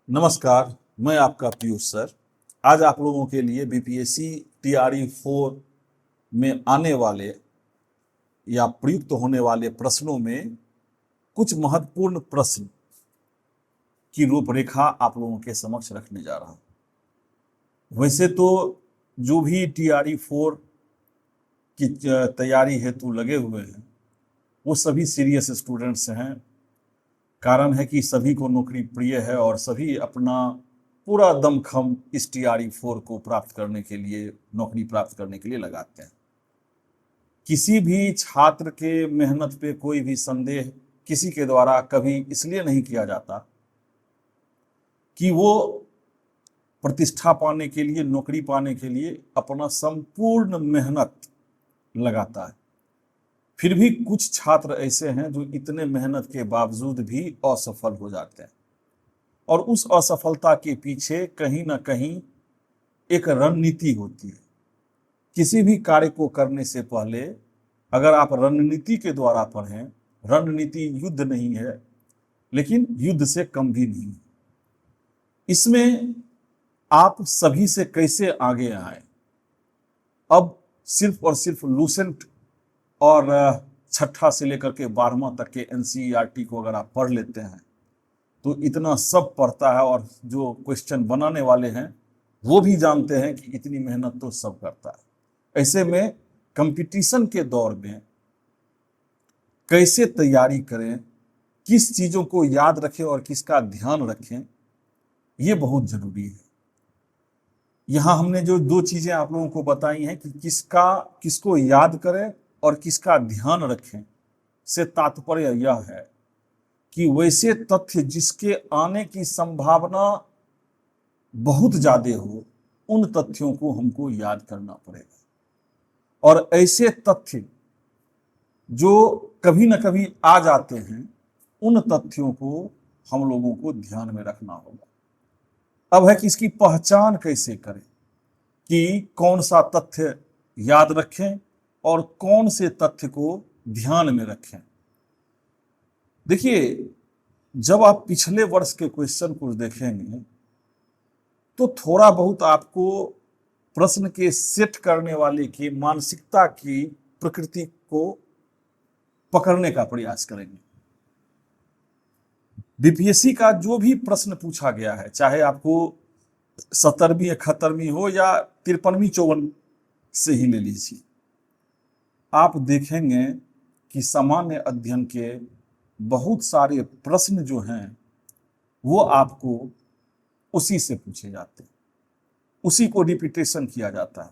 नमस्कार, मैं आपका पीयूष सर। आज आप लोगों के लिए बीपीएससी टीआरई 4 में आने वाले या प्रयुक्त होने वाले प्रश्नों में कुछ महत्वपूर्ण प्रश्न की रूपरेखा आप लोगों के समक्ष रखने जा रहा हूं। वैसे तो जो भी टीआरई 4 की तैयारी हेतु लगे हुए हैं वो सभी सीरियस स्टूडेंट्स हैं। कारण है कि सभी को नौकरी प्रिय है और सभी अपना पूरा दमखम इस टीआरई 4 को प्राप्त करने के लिए, नौकरी प्राप्त करने के लिए लगाते हैं। किसी भी छात्र के मेहनत पे कोई भी संदेह किसी के द्वारा कभी इसलिए नहीं किया जाता कि वो प्रतिष्ठा पाने के लिए, नौकरी पाने के लिए अपना संपूर्ण मेहनत लगाता है। फिर भी कुछ छात्र ऐसे हैं जो इतने मेहनत के बावजूद भी असफल हो जाते हैं और उस असफलता के पीछे कहीं ना कहीं एक रणनीति होती है। किसी भी कार्य को करने से पहले अगर आप रणनीति के द्वारा पढ़ें, रणनीति युद्ध नहीं है लेकिन युद्ध से कम भी नहीं है। इसमें आप सभी से कैसे आगे आए। अब सिर्फ और सिर्फ लूसेंट और छठा से लेकर के 12वां तक के एनसीईआरटी को अगर आप पढ़ लेते हैं तो इतना सब पढ़ता है और जो क्वेश्चन बनाने वाले हैं वो भी जानते हैं कि इतनी मेहनत तो सब करता है। ऐसे में कंपटीशन के दौर में कैसे तैयारी करें, किस चीजों को याद रखें और किसका ध्यान रखें, ये बहुत जरूरी है। यहां हमने जो दो चीजें आप लोगों को बताई हैं कि किसको याद करें और किसका ध्यान रखें, से तात्पर्य यह है कि वैसे तथ्य जिसके आने की संभावना बहुत ज्यादा हो, उन तथ्यों को हमको याद करना पड़ेगा और ऐसे तथ्य जो कभी ना कभी आ जाते हैं, उन तथ्यों को हम लोगों को ध्यान में रखना होगा। अब है कि इसकी पहचान कैसे करें कि कौन सा तथ्य याद रखें और कौन से तथ्य को ध्यान में रखें। देखिए, जब आप पिछले वर्ष के क्वेश्चन को देखेंगे तो थोड़ा बहुत आपको प्रश्न के सेट करने वाले की मानसिकता की प्रकृति को पकड़ने का प्रयास करेंगे। बीपीएससी का जो भी प्रश्न पूछा गया है, चाहे आपको 70वीं 71वीं हो या 53वीं 54 से ही ले लीजिए, आप देखेंगे कि सामान्य अध्ययन के बहुत सारे प्रश्न जो हैं वो आपको उसी से पूछे जाते हैं, उसी को रिपीटेशन किया जाता है।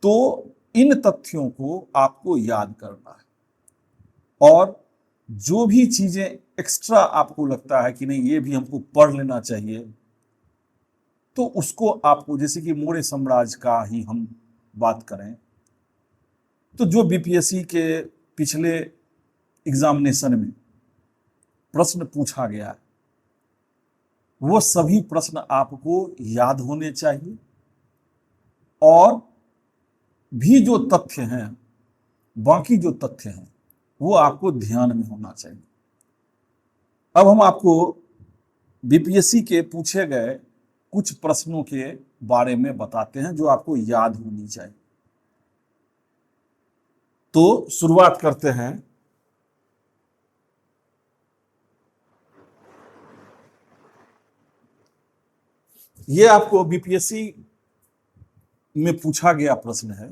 तो इन तथ्यों को आपको याद करना है और जो भी चीजें एक्स्ट्रा आपको लगता है कि नहीं ये भी हमको पढ़ लेना चाहिए, तो उसको आपको, जैसे कि मौर्य साम्राज्य का ही हम बात करें तो जो बीपीएससी के पिछले एग्जामिनेशन में प्रश्न पूछा गया वो सभी प्रश्न आपको याद होने चाहिए और भी जो तथ्य हैं, बाकी जो तथ्य हैं वो आपको ध्यान में होना चाहिए। अब हम आपको बीपीएससी के पूछे गए कुछ प्रश्नों के बारे में बताते हैं जो आपको याद होनी चाहिए। तो शुरुआत करते हैं। ये आपको बीपीएससी में पूछा गया प्रश्न है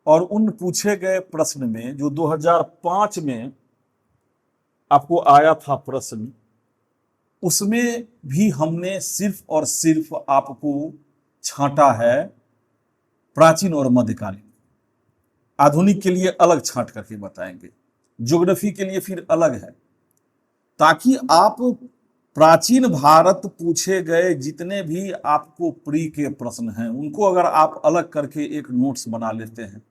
और उन पूछे गए प्रश्न में जो 2005 में आपको आया था प्रश्न, उसमें भी हमने सिर्फ और सिर्फ आपको छांटा है प्राचीन और मध्यकालीन। आधुनिक के लिए अलग छांट करके बताएंगे, ज्योग्राफी के लिए फिर अलग है, ताकि आप प्राचीन भारत पूछे गए जितने भी आपको प्री के प्रश्न हैं उनको अगर आप अलग करके एक नोट्स बना लेते हैं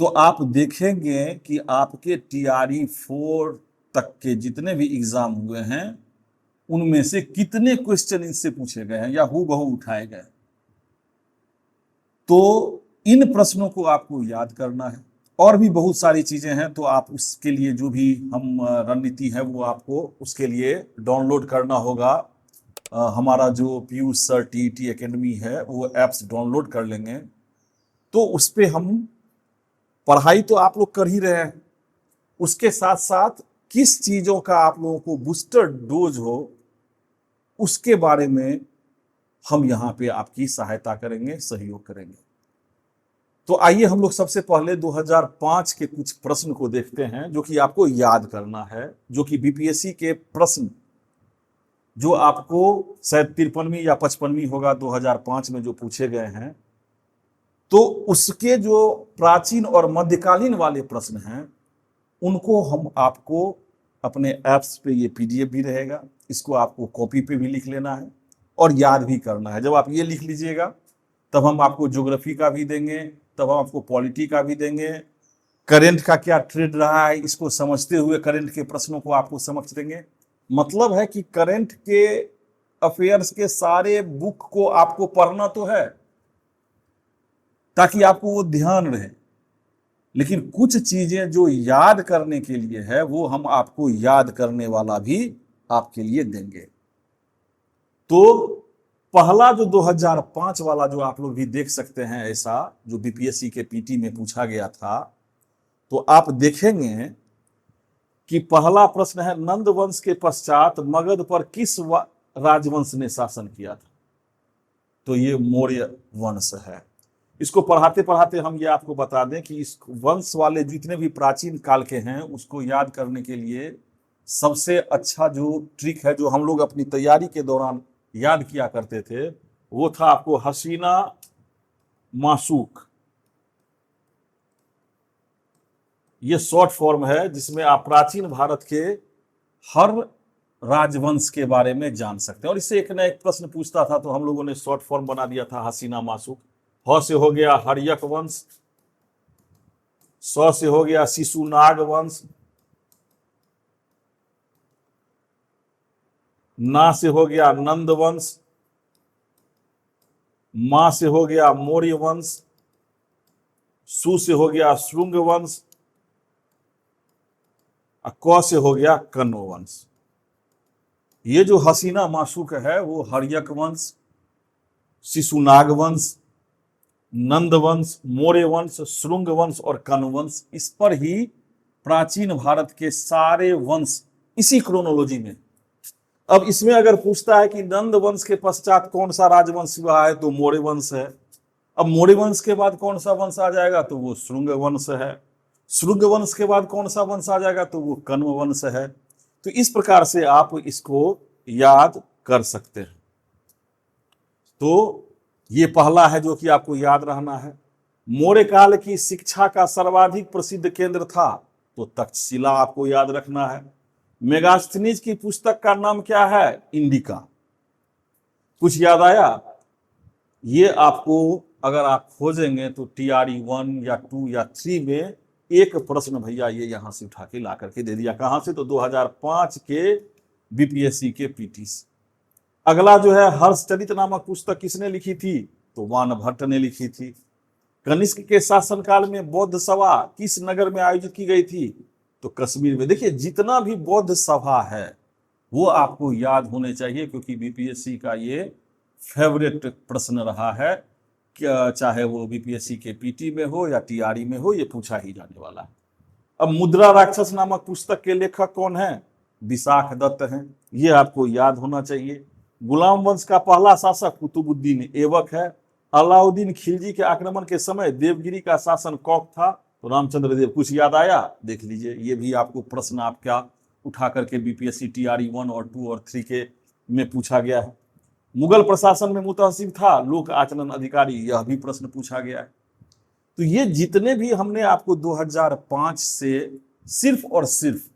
तो आप देखेंगे कि आपके टीआरई 4 तक के जितने भी एग्जाम हुए हैं उनमें से कितने क्वेश्चन इनसे पूछे गए हैं या हूबहू उठाए गए। तो इन प्रश्नों को आपको याद करना है और भी बहुत सारी चीजें हैं, तो आप उसके लिए जो भी हम रणनीति है वो आपको उसके लिए डाउनलोड करना होगा। हमारा जो पीयूष सर टीईटी एकेडमी है वो ऐप्स डाउनलोड कर लेंगे, तो उस पे हम पढ़ाई तो आप लोग कर ही रहे हैं, उसके साथ साथ किस चीजों का आप लोगों को बूस्टर डोज हो उसके बारे में हम यहाँ पे आपकी सहायता करेंगे, सहयोग करेंगे। तो आइए हम लोग सबसे पहले 2005 के कुछ प्रश्न को देखते हैं जो कि आपको याद करना है, जो कि बीपीएससी के प्रश्न जो आपको शायद 53वीं या 55वीं होगा 2005 में जो पूछे गए हैं, तो उसके जो प्राचीन और मध्यकालीन वाले प्रश्न हैं उनको हम आपको अपने ऐप्स पे, ये पीडीएफ भी रहेगा, इसको आपको कॉपी पे भी लिख लेना है और याद भी करना है। जब आप ये लिख लीजिएगा तब हम आपको ज्योग्राफी का भी देंगे, तब हम आपको पॉलिटी का भी देंगे, करंट का क्या ट्रेंड रहा है इसको समझते हुए करंट के प्रश्नों को आपको समझ देंगे। मतलब है कि करंट के अफेयर्स के सारे बुक को आपको पढ़ना तो है ताकि आपको वो ध्यान रहे, लेकिन कुछ चीजें जो याद करने के लिए है वो हम आपको याद करने वाला भी आपके लिए देंगे। तो पहला जो 2005 वाला जो आप लोग भी देख सकते हैं, ऐसा जो बीपीएससी के पीटी में पूछा गया था, तो आप देखेंगे कि पहला प्रश्न है, नंद वंश के पश्चात मगध पर किस राजवंश ने शासन किया था? तो ये मौर्य वंश है। इसको पढ़ाते पढ़ाते हम ये आपको बता दें कि इस वंश वाले जितने भी प्राचीन काल के हैं उसको याद करने के लिए सबसे अच्छा जो ट्रिक है, जो हम लोग अपनी तैयारी के दौरान याद किया करते थे, वो था आपको हसीना माशूक। ये शॉर्ट फॉर्म है जिसमें आप प्राचीन भारत के हर राजवंश के बारे में जान सकते हैं। और इससे एक ना एक प्रश्न पूछता था तो हम लोगों ने शॉर्ट फॉर्म बना दिया था हसीना माशूक। ह से हो गया हर्यक वंश, स से हो गया शिशुनाग वंश, ना से हो गया नंद वंश, मा से हो गया मौर्य वंश, सु से हो गया श्रुंग वंश, क से हो गया कण्व वंश। ये जो हसीना माशूक है वो हर्यक वंश, शिशुनाग वंश, नंद वंश, मौर्य वंश, श्रुंग वंश और कण्व वंश, इस पर ही प्राचीन भारत के सारे वंश इसी क्रोनोलॉजी में। अब इसमें अगर पूछता है कि नंद वंश के पश्चात कौन सा राजवंश हुआ है, तो मौर्य वंश है। अब मौर्य वंश के बाद कौन सा वंश आ जाएगा, तो वो श्रुंग वंश है। श्रुंग वंश के बाद कौन सा वंश आ जाएगा, तो वो कण्व वंश है। तो इस प्रकार से आप इसको याद कर सकते हैं। तो ये पहला है जो कि आपको याद रहना है। मौर्य काल की शिक्षा का सर्वाधिक प्रसिद्ध केंद्र था, तो तक्षशिला आपको याद रखना है। मेगास्थनीज की पुस्तक का नाम क्या है, इंडिका। कुछ याद आया? ये आपको अगर आप खोजेंगे तो TRE 1 या 2 या 3 में एक प्रश्न भैया ये यहां से उठा के ला करके दे दिया। कहां से? तो 2005 के बीपीएससी के पीटी से। अगला जो है हर्षचरित नामक पुस्तक किसने लिखी थी, तो वानभट्ट ने लिखी थी। कनिष्क के शासनकाल में बौद्ध सभा किस नगर में आयोजित की गई थी, तो कश्मीर में। देखिए जितना भी बौद्ध सभा है वो आपको याद होने चाहिए, क्योंकि बीपीएससी का ये फेवरेट प्रश्न रहा है, चाहे वो बीपीएससी के पीटी में हो या TRE में हो, ये पूछा ही जाने वाला है। अब मुद्रा राक्षस नामक पुस्तक के लेखक कौन है, विशाख दत्त हैं, ये आपको याद होना चाहिए। गुलाम वंश का पहला शासक कुतुबुद्दीन ऐबक है। अलाउद्दीन खिलजी के आक्रमण के समय देवगिरी का शासन कौन था, तो रामचंद्र देव। कुछ याद आया? देख लीजिए, ये भी आपको प्रश्न आपका उठा करके बीपीएससी TRE 1 और 2 और 3 के में पूछा गया है। मुगल प्रशासन में मुतहसिब था लोक आचरण अधिकारी, यह भी प्रश्न पूछा गया है। तो ये जितने भी हमने आपको 2005 से सिर्फ और सिर्फ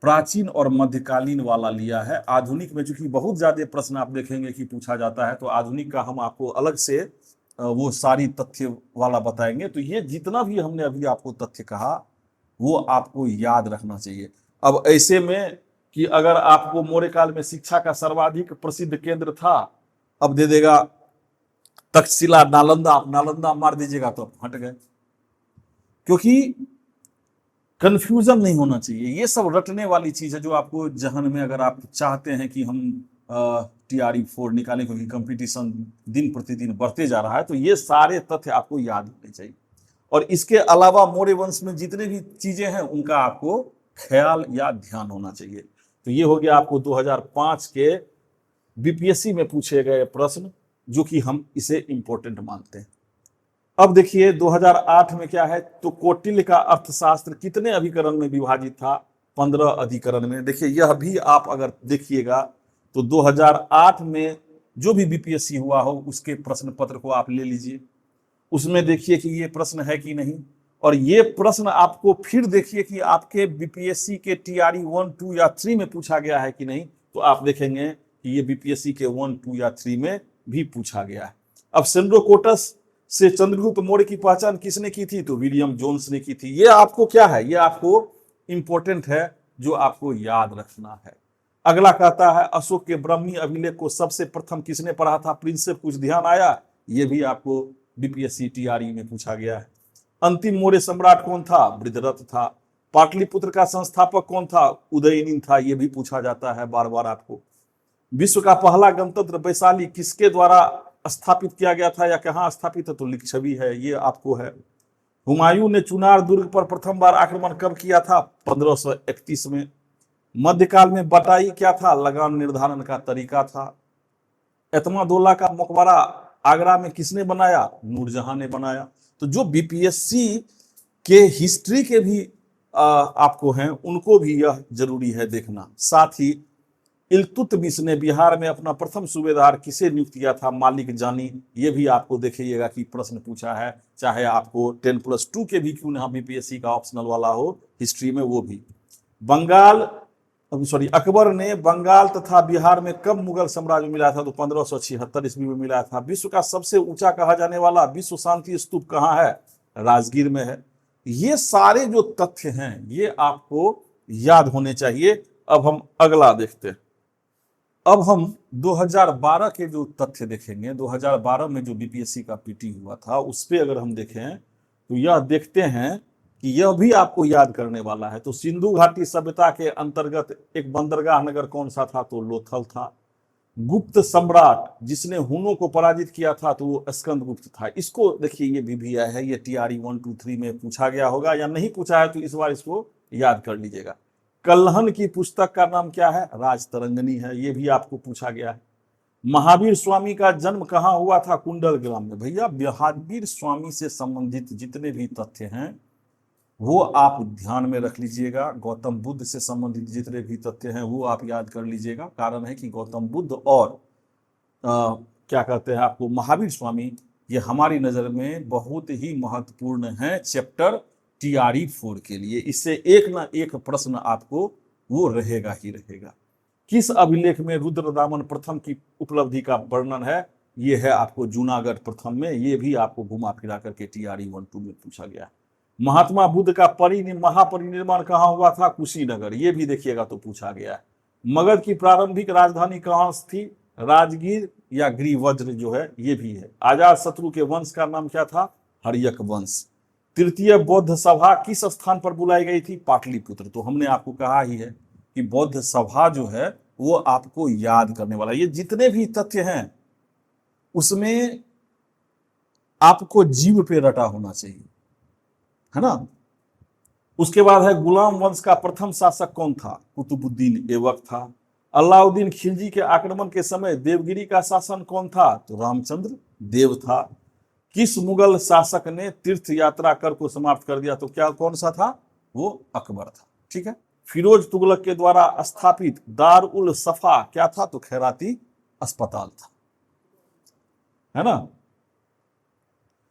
प्राचीन और मध्यकालीन वाला लिया है। आधुनिक में चूंकि बहुत ज्यादा प्रश्न आप देखेंगे कि पूछा जाता है, तो आधुनिक का हम आपको अलग से वो सारी तथ्य वाला बताएंगे। तो ये जितना भी हमने अभी आपको तथ्य कहा वो आपको याद रखना चाहिए। अब ऐसे में कि अगर आपको मौर्य काल में शिक्षा का सर्वाधिक प्रसिद्ध केंद्र था, अब दे देगा तक्षशिला नालंदा, आप नालंदा मार दीजिएगा तो हट गए। क्योंकि कंफ्यूजन नहीं होना चाहिए। ये सब रटने वाली चीज है जो आपको जहन में, अगर आप चाहते हैं कि हम TRE 4 निकालें क्योंकि कंपटीशन दिन प्रतिदिन बढ़ते जा रहा है, तो ये सारे तथ्य आपको याद होने चाहिए। और इसके अलावा मौर्य वंश में जितने भी चीजें हैं उनका आपको ख्याल या ध्यान होना चाहिए। तो ये हो गया आपको 2005 के बीपीएससी में पूछे गए प्रश्न, जो कि हम इसे इंपॉर्टेंट मानते हैं। अब देखिए 2008 में क्या है, तो कौटिल्य का अर्थशास्त्र कितने अभिकरण में विभाजित था? 15 अधिकरण में। देखिए यह भी आप अगर देखिएगा तो 2008 में जो भी बीपीएससी हुआ हो उसके प्रश्न पत्र को आप ले लीजिए, उसमें देखिए कि ये प्रश्न है कि नहीं। और ये प्रश्न आपको फिर देखिए कि आपके बीपीएससी के TRE 1, 2 या 3 में पूछा गया है कि नहीं। तो आप देखेंगे कि ये बीपीएससी के 1, 2 या 3 में भी पूछा गया है। अब सेंड्रोकोटस से चंद्रगुप्त मौर्य की पहचान किसने की थी? तो विलियम जोन्स ने की थी। ये आपको क्या है, ये आपको इंपॉर्टेंट है, जो आपको याद रखना है। अगला कहता है अशोक के ब्राह्मी अभिलेख को सबसे प्रथम किसने पढ़ा था? प्रिंस से कुछ ध्यान आया? ये भी आपको बीपीएससी TRE में पूछा गया है। अंतिम मौर्य सम्राट कौन था? वृद्धरथ था। पाटलिपुत्र का संस्थापक कौन था? उदयनिन था। ये भी पूछा जाता है बार बार आपको। विश्व का पहला गणतंत्र वैशाली किसके द्वारा स्थापित किया गया था या कहाँ स्थापित है? तो लिच्छवी है, ये आपको है। हुमायूं ने चुनार दुर्ग पर प्रथम बार आक्रमण कब किया था? 1531 में। मध्यकाल में बटाई क्या था? लगान निर्धारण का तरीका था। एतमादौला का मकबरा आगरा में किसने बनाया? नूरजहां ने बनाया। तो जो बीपीएससी के हिस्ट्री के भी आपको हैं, उनको भी यह जरूरी है देखना। साथ ही इल्तुतमिश ने बिहार में अपना प्रथम सूबेदार किसे नियुक्त किया था? मालिक जानी। ये भी आपको देखिएगा कि प्रश्न पूछा है, चाहे आपको 10+2 के भी क्यों ना बीपीएससी का ऑप्शनल वाला हो हिस्ट्री में, वो भी। अकबर ने बंगाल तथा बिहार में कब मुगल साम्राज्य मिला था? तो 1576 ईस्वी में मिला था। विश्व का सबसे ऊंचा कहा जाने वाला विश्व शांति स्तूप कहाँ है? राजगीर में है। ये सारे जो तथ्य हैं ये आपको याद होने चाहिए। अब हम अगला देखते हैं। अब हम 2012 के जो तथ्य देखेंगे, 2012 में जो बीपीएससी का पीटी हुआ था उस पर अगर हम देखें तो यह देखते हैं कि यह भी आपको याद करने वाला है। तो सिंधु घाटी सभ्यता के अंतर्गत एक बंदरगाह नगर कौन सा था? तो लोथल था। गुप्त सम्राट जिसने हुनों को पराजित किया था तो वो स्कंदगुप्त था। इसको देखिए, ये भी आया है, ये TRE 1, 2, 3 में पूछा गया होगा, या नहीं पूछा है तो इस बार इसको याद कर लीजिएगा। कल्हन की पुस्तक का नाम क्या है? राजतरंगिणी है। ये भी आपको पूछा गया है। महावीर स्वामी का जन्म कहाँ हुआ था? कुंडल ग्राम में। भैया महावीर स्वामी से संबंधित जितने भी तथ्य हैं वो आप ध्यान में रख लीजिएगा। गौतम बुद्ध से संबंधित जितने भी तथ्य हैं वो आप याद कर लीजिएगा। कारण है कि गौतम बुद्ध और क्या कहते हैं आपको महावीर स्वामी, ये हमारी नजर में बहुत ही महत्वपूर्ण है चैप्टर TRE 4 के लिए। इससे एक ना एक प्रश्न आपको वो रहेगा ही रहेगा। किस अभिलेख में रुद्रदामन प्रथम की उपलब्धि का वर्णन है? ये है आपको जूनागढ़ प्रथम में। ये भी आपको घुमा फिरा करके TRE 1, 2 में पूछा गया। महात्मा बुद्ध का महापरिनिर्वाण कहाँ हुआ था? कुशीनगर। ये भी देखिएगा तो पूछा गया है। मगध की प्रारंभिक राजधानी कहाँ थी? राजगीर या गिरिवज्र जो है, ये भी है। अजात शत्रु के वंश का नाम क्या था? हर्यक वंश। तृतीय बौद्ध सभा किस स्थान पर बुलाई गई थी? पाटलिपुत्र। तो हमने आपको कहा ही है कि बौद्ध सभा जो है वो आपको याद करने वाला। ये जितने भी तथ्य हैं उसमें आपको जीव पे रटा होना चाहिए, है ना। उसके बाद है गुलाम वंश का प्रथम शासक कौन था? कुतुबुद्दीन ऐबक था। अलाउद्दीन खिलजी के आक्रमण के समय देवगिरी का शासन कौन था? तो रामचंद्र देव था। किस मुगल शासक ने तीर्थ यात्रा कर को समाप्त कर दिया? तो क्या कौन सा था? वो अकबर था। ठीक है। फिरोज तुगलक के द्वारा स्थापित दार उल सफा क्या था? तो खैराती अस्पताल था, है ना।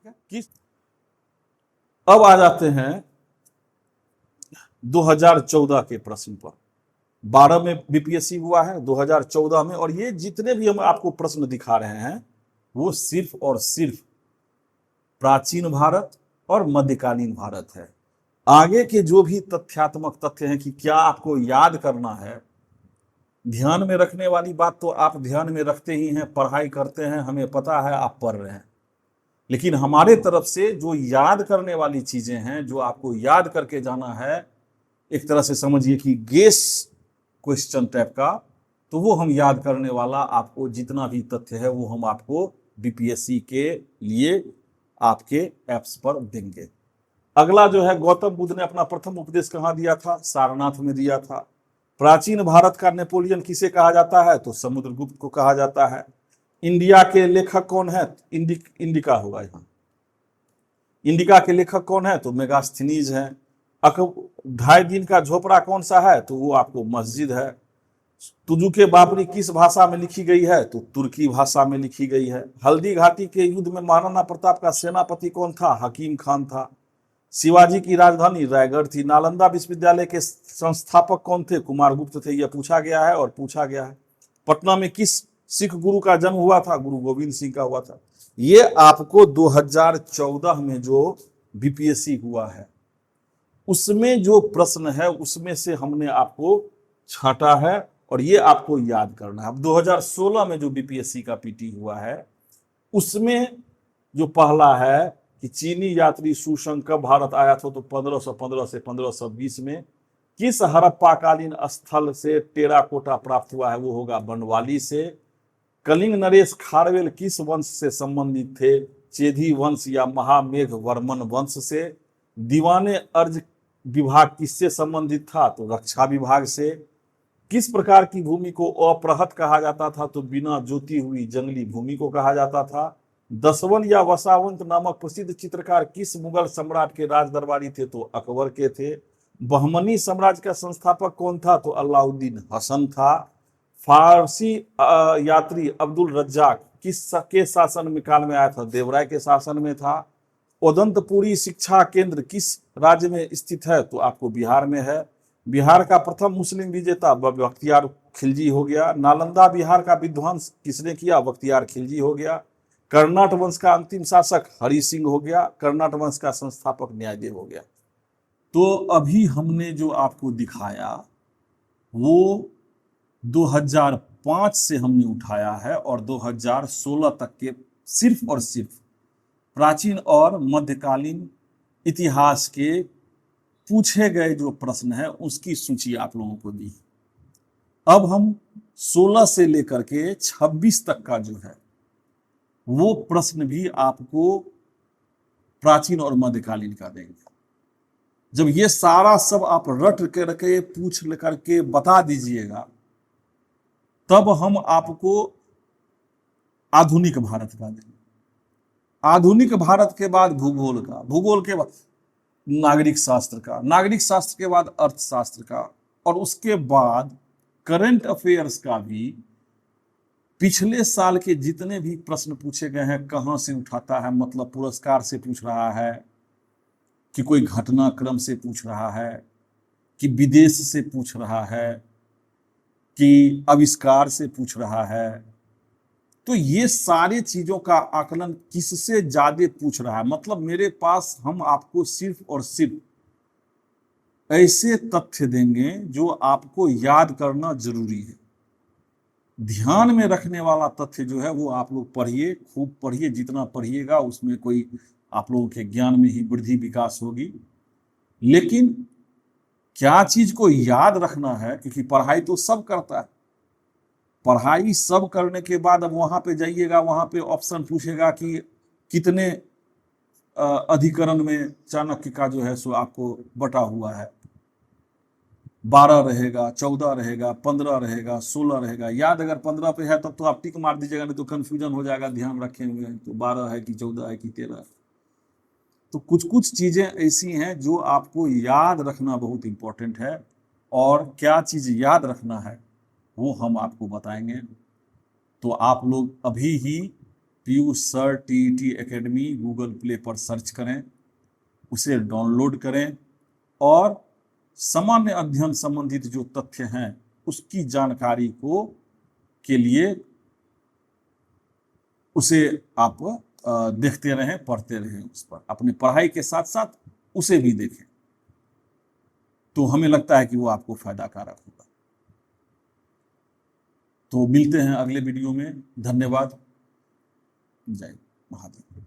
किस अब आ जाते हैं 2014 के प्रश्न पर। 12 में बीपीएससी हुआ है, 2014 में, और ये जितने भी हम आपको प्रश्न दिखा रहे हैं वो सिर्फ और सिर्फ प्राचीन भारत और मध्यकालीन भारत है। आगे के जो भी तथ्यात्मक तथ्य हैं कि क्या आपको याद करना है, ध्यान में रखने वाली बात तो आप ध्यान में रखते ही हैं, पढ़ाई करते हैं, हमें पता है आप पढ़ रहे हैं। लेकिन हमारे तरफ से जो याद करने वाली चीजें हैं, जो आपको याद करके जाना है, एक तरह से समझिए कि गेस क्वेश्चन टाइप का, तो वो हम याद करने वाला आपको जितना भी तथ्य है वो हम आपको बीपीएससी के लिए आपके ऐप्स पर देंगे। अगला जो है, गौतम बुद्ध ने अपना प्रथम उपदेश कहाँ दिया था? सारनाथ में दिया था। प्राचीन भारत का नेपोलियन किसे कहा जाता है? तो समुद्रगुप्त को कहा जाता है। इंडिया के लेखक कौन है? इंडिका होगा यहाँ। इंडिका के लेखक कौन है? तो मेगास्थनीज है। 2.5 दिन का झोपड़ा कौन सा है? तो वो आपको मस्जिद है। तुजुके बाबरी किस भाषा में लिखी गई है? तो तुर्की भाषा में लिखी गई है। हल्दी घाटी के युद्ध में महाराणा प्रताप का सेनापति कौन था? हकीम खान था। शिवाजी की राजधानी रायगढ़ थी। नालंदा विश्वविद्यालय के संस्थापक कौन थे? कुमारगुप्त थे। यह पूछा गया है और पूछा गया है। पटना में किस सिख गुरु का जन्म हुआ था? गुरु गोविंद सिंह का हुआ था। ये आपको 2014 में जो बीपीएससी हुआ है उसमें जो प्रश्न है उसमें से हमने आपको छांटा है और ये आपको याद करना है। अब 2016 में जो बीपीएससी का पीटी हुआ है उसमें जो पहला है कि चीनी यात्री सुशंग कब भारत आया था? तो 1515 से 1520 में। किस हड़प्पाकालीन स्थल से टेराकोटा प्राप्त हुआ है? वो होगा बनवाली से। कलिंग नरेश खारवेल किस वंश से संबंधित थे? चेदी वंश या महामेघ वर्मन वंश से। दीवाने अर्ज विभाग किससे संबंधित था? तो रक्षा विभाग से। किस प्रकार की भूमि को अप्रहत कहा जाता था? तो बिना जोती हुई जंगली भूमि को कहा जाता था। दसवन या वसावंत नामक प्रसिद्ध चित्रकार किस मुगल सम्राट के राज दरबारी थे? तो अकबर के थे। बहमनी साम्राज्य का संस्थापक कौन था? तो अलाउद्दीन हसन था। फारसी यात्री अब्दुल रज्जाक किस के शासन काल में आया था? देवराय के शासन में था। उदंतपुरी शिक्षा केंद्र किस राज्य में स्थित है? तो आपको बिहार में है। बिहार का प्रथम मुस्लिम विजेता बख्तियार खिलजी हो गया। नालंदा बिहार का विध्वंस किसने किया? बख्तियार खिलजी हो गया। कर्नाट वंश का अंतिम शासक हरि सिंह हो गया। कर्नाट वंश का संस्थापक न्यायदेव हो गया। तो अभी हमने जो आपको दिखाया वो 2005 से हमने उठाया है और 2016 तक के सिर्फ और सिर्फ प्राचीन और मध्यकालीन इतिहास के पूछे गए जो प्रश्न है उसकी सूची आप लोगों को दी। अब हम 16 से लेकर के 26 तक का जो है वो प्रश्न भी आपको प्राचीन और मध्यकालीन का देंगे। जब ये सारा सब आप रट करके पूछ करके बता दीजिएगा तब हम आपको आधुनिक भारत का देंगे। आधुनिक भारत के बाद भूगोल का, भूगोल के बाद नागरिक शास्त्र का, नागरिक शास्त्र के बाद अर्थशास्त्र का, और उसके बाद करंट अफेयर्स का भी पिछले साल के जितने भी प्रश्न पूछे गए हैं कहां से उठाता है, मतलब पुरस्कार से पूछ रहा है कि कोई घटनाक्रम से पूछ रहा है कि विदेश से पूछ रहा है कि आविष्कार से पूछ रहा है। तो ये सारी चीजों का आकलन किससे ज्यादा पूछ रहा है, मतलब मेरे पास हम आपको सिर्फ और सिर्फ ऐसे तथ्य देंगे जो आपको याद करना जरूरी है। ध्यान में रखने वाला तथ्य जो है वो आप लोग पढ़िए, खूब पढ़िए। जितना पढ़िएगा उसमें कोई आप लोगों के ज्ञान में ही वृद्धि विकास होगी। लेकिन क्या चीज को याद रखना है, क्योंकि पढ़ाई तो सब करता है, पढ़ाई सब करने के बाद अब वहां पे जाइएगा, वहां पे ऑप्शन पूछेगा कि कितने अधिकरण में चाणक्य का जो है सो आपको बटा हुआ है। 12 रहेगा, 14 रहेगा, 15 रहेगा, 16 रहेगा। याद अगर 15 पे है तब तो आप टिक मार दीजिएगा, नहीं तो कंफ्यूजन हो जाएगा, ध्यान रखे हुए तो 12 है कि 14 है कि 13 है। तो कुछ कुछ चीजें ऐसी हैं जो आपको याद रखना बहुत इंपॉर्टेंट है, और क्या चीज याद रखना है वो हम आपको बताएंगे। तो आप लोग अभी ही Piyush sir TET academy Google play पर सर्च करें, उसे डाउनलोड करें और सामान्य अध्ययन संबंधित जो तथ्य हैं उसकी जानकारी को के लिए उसे आप देखते रहें, पढ़ते रहें, उस पर अपनी पढ़ाई के साथ साथ उसे भी देखें, तो हमें लगता है कि वो आपको फायदा कारक होगा। तो मिलते हैं अगले वीडियो में। धन्यवाद। जय महादेव।